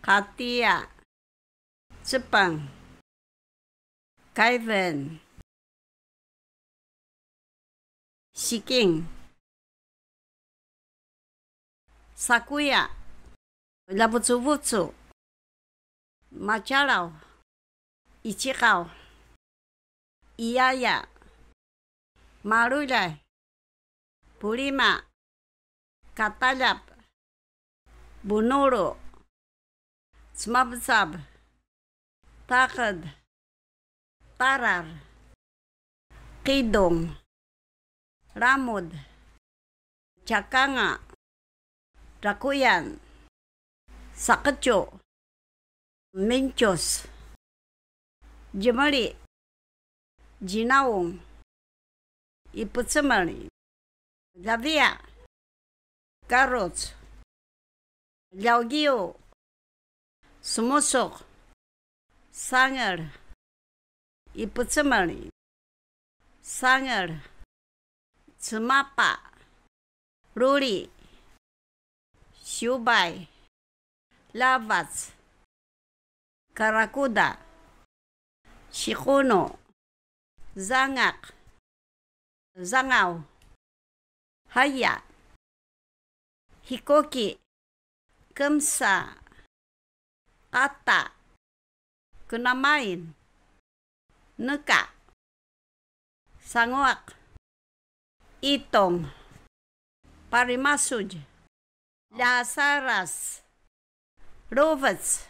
Katia, Jepang, Kaiwen, Shiking, Sakuya, Labutsu-butsu, Macharao, Ichikao, Iyaya, Marulai, Purima, Katalap, Bunuru, Smabsab, Takad, Tarar, Kidong, Ramud, Cakanga, Rakuyan, Sakacho, Minchos, Jemali, Jinaung, Iputsamari, Lavia, Carrots, Liaogio, Sumosok, Sanger, Iputsamari, Sanger, Tsumapa, Ruri, Shubai, Lavats, Karakuda, Shikuno, Zangak, Zangao, Haya, Hikoki, Kemsa, Kata, Kunamain, Nuka, Sanguak, Itong, Parimasuj, Lasaras, Rovets,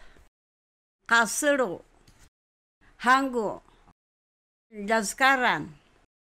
Kasuru, Hanggu, Laskaran,